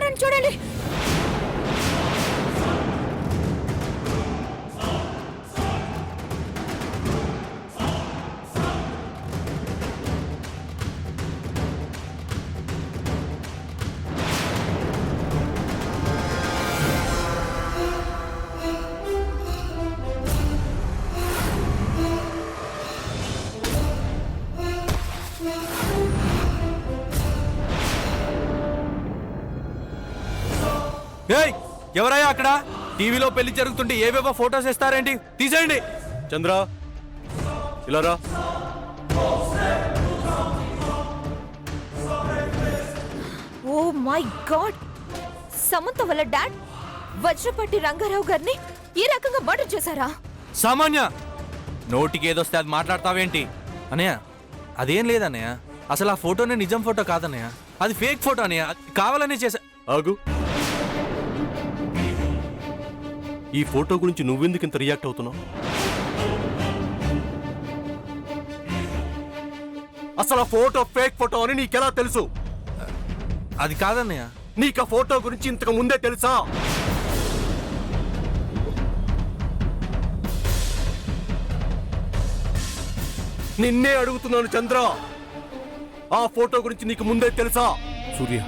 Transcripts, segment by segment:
చూడండి చూడండి. ఎవరయ్యా అక్కడ? టీవీలో పెళ్లి జరుగుతుంటే ఏవేవో ఫోటోస్ ఇస్తారేంటి? తీసేయండి. చంద్ర ఇలా రా. ఓ మై గాడ్, సమంత వాళ్ళ డాడ్ వజ్రపట్టి రంగారావు గారిని ఈ రకంగా మర్డర్ చేశారా? సామాన్య నోటికి ఏదొస్తే అది మాట్లాడతావేంటి? అనయ్య అదేం లేదన్నయ్య, అసలు ఆ ఫోటోనే నిజం ఫోటో కాదన్నయ్య, అది ఫేక్ ఫోటో అన్నయ్య, కావాలనే చేశా. ఆగు. ఈ ఫోటో గురించి నువ్వెందుకు ఇంత రియాక్ట్ అవుతున్నావు? అసలు ఆ ఫోటో ఫేక్ ఫోటో అని నీకెలా తెలుసు? అది కాదన్నయ్య. నీకు ఆ ఫోటో గురించి ఇంతకు ముందే తెలుసా? నిన్నే అడుగుతున్నాను చంద్ర, ఆ ఫోటో గురించి నీకు ముందే తెలుసా? సూర్య,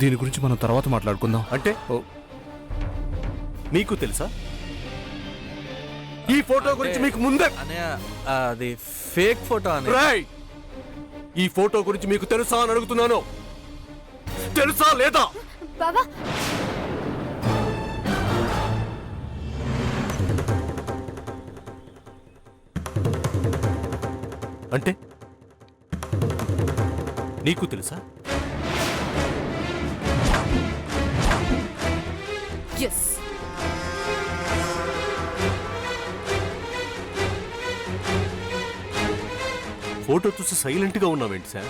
దీని గురించి మనం తర్వాత మాట్లాడుకుందాం. అంటే నీకు తెలుసా? ఈ ఫోటో గురించి మీకు ముందే? అన్నయ్య అది ఫేక్ ఫోటో అన్నయ్య. రైట్. ఈ ఫోటో గురించి మీకు తెలుసా అని అడుగుతున్నాను. తెలుసా లేదా? బాబా అంటే నీకు తెలుసా? ఎస్. ఫోటో చూసి సైలెంట్ గా ఉన్నావేంటి సార్?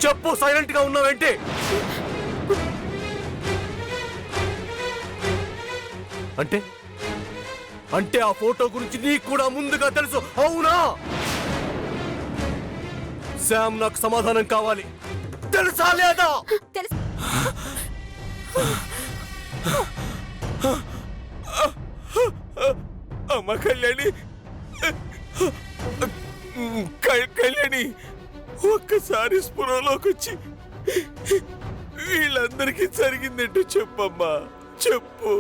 చెప్పు, సైలెంట్ గా ఉన్నావేంటి? అంటే అంటే ఆ ఫోటో గురించి నీకు కూడా ముందుగా తెలుసు, అవునా? శామ్, నాకు సమాధానం కావాలి. తెలుసా లేదా? తెలుసు. అమ్మ కళ్యాణి, కళ్యాణి ఒక్కసారి స్పృహలోకి వచ్చి వీళ్ళందరికీ జరిగిందంటూ చెప్పమ్మా, చెప్పు.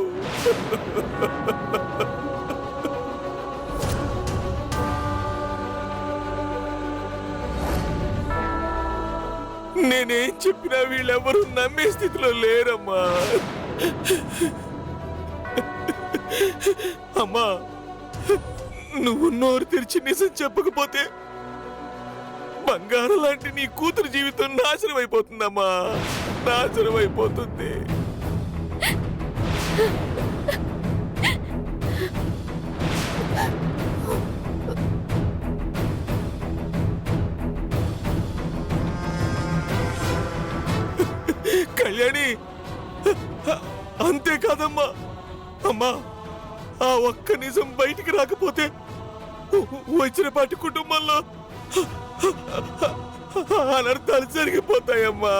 నేనేం చెప్పినా వీళ్ళెవరూ నమ్మే స్థితిలో లేరమ్మా. అమ్మా, నువ్వు నోరు తెరిచి నిజం చెప్పకపోతే బంగారం లాంటి నీ కూతురు జీవితం నాశనం అయిపోతుందమ్మా, నాశనం అయిపోతుంది. కళ్యాణి, అంతేకాదమ్మా, అమ్మా ఆ ఒక్క నిజం బయటికి రాకపోతే వచ్చినపాటి కుటుంబంలో అనర్థాలు జరిగిపోతాయమ్మా.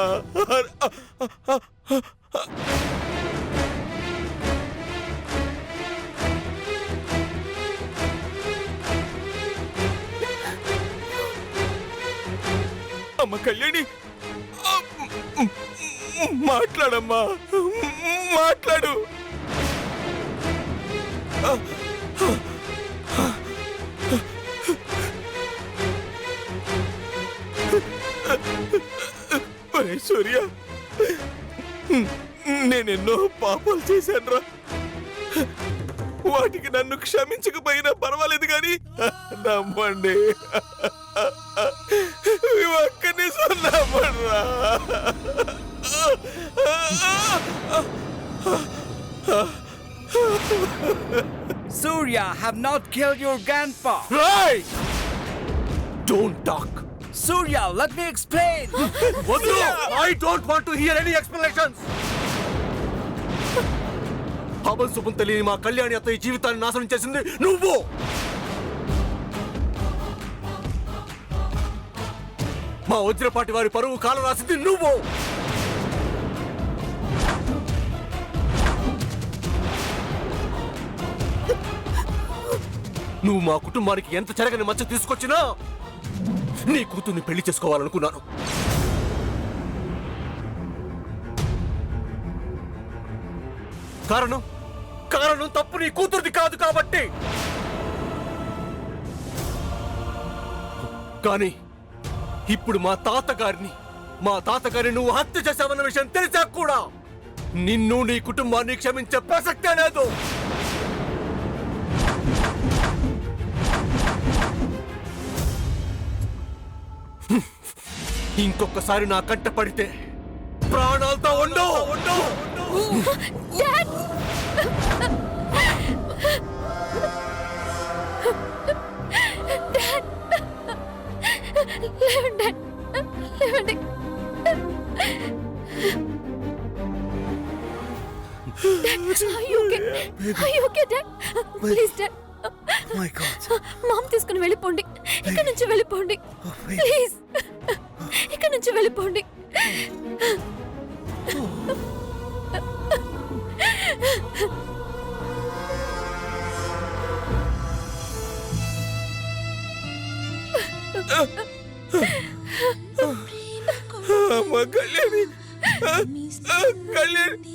అమ్మ కళ్యాణి, మాట్లాడమ్మా, మాట్లాడు. సూర్య, నేనెన్నో పాపాలు చేశానురా. వాటికి నన్ను క్షమించకపోయినా పర్వాలేదు కానీ నమ్మండి, ఒక్క నిజం నమ్మరా. Surya have not killed your grandpa. Right! Don't talk. Surya, let me explain. I don't want to hear any explanations. పాపం శుభం తెలియని మా కళ్యాణి అత్తయ్య జీవితాన్ని నాశనం చేసింది నువ్వు. మా వజ్రపాటి వారి పరువు కాల రాసింది నువ్వు. నువ్వు మా కుటుంబానికి ఎంత చెరగని మచ్చ తీసుకొచ్చినా నీ కూతుర్ని పెళ్లి చేసుకోవాలనుకున్నాను. కారణం తప్పు నీ కూతురిది కాదు కాబట్టి. కానీ ఇప్పుడు మా తాతగారిని నువ్వు హత్య చేశావన్న విషయం తెలిసా కూడా నిన్ను నీ కుటుంబాన్ని క్షమించే ప్రసక్తే లేదు. ఇంకొకసారి నా కంట పడితే ప్రాణాలతో ఉండవు. డాడ్! డాడ్! లేవండి, లేవండి. మామ్ తీసుకుని వెళ్ళిపోండి. ఇక్కడ నుంచి వెళ్ళిపోండి ప్లీజ్. ఇక్కడ నుంచి వెళ్ళిపోండి. అమ్మ కళ్యాణి, కళ్యాణి,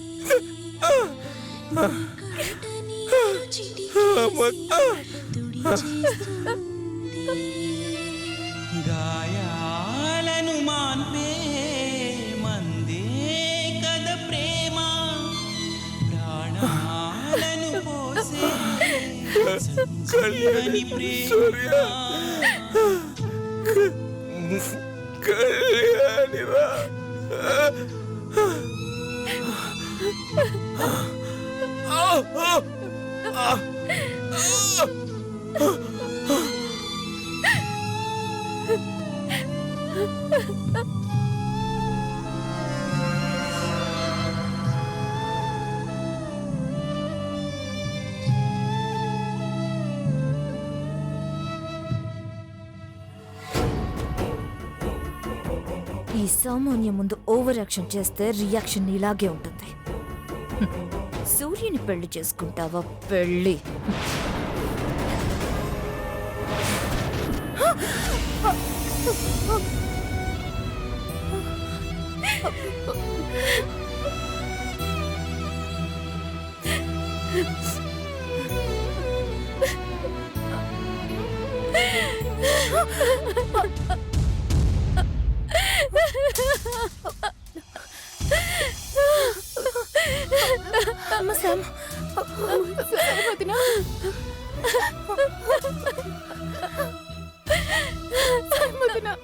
గాయాలను మాన్పే మందే కద ప్రేమ, ప్రాణాలను పోసే సంజీవని ప్రేమ. కళ్యాణిరా, ఈ సామాన్య ముందు ఓవర్ యాక్షన్ చేస్తే రియాక్షన్ ఇలాగే ఉంటుంది. సూర్యుని పెళ్లి చేసుకుంటావా? పెళ్లి Sam. Wadiina. Wadiina.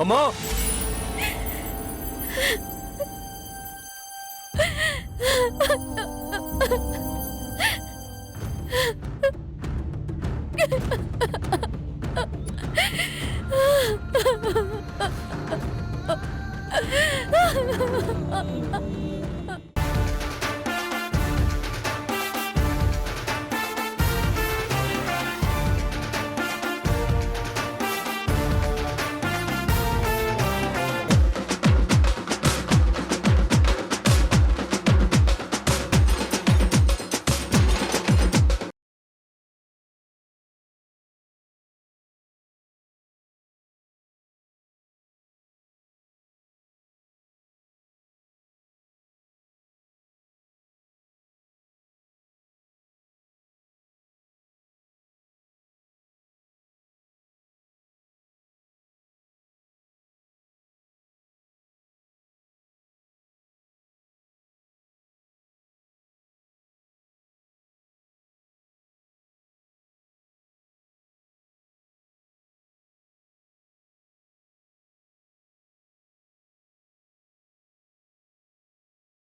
అమ్మా, Ha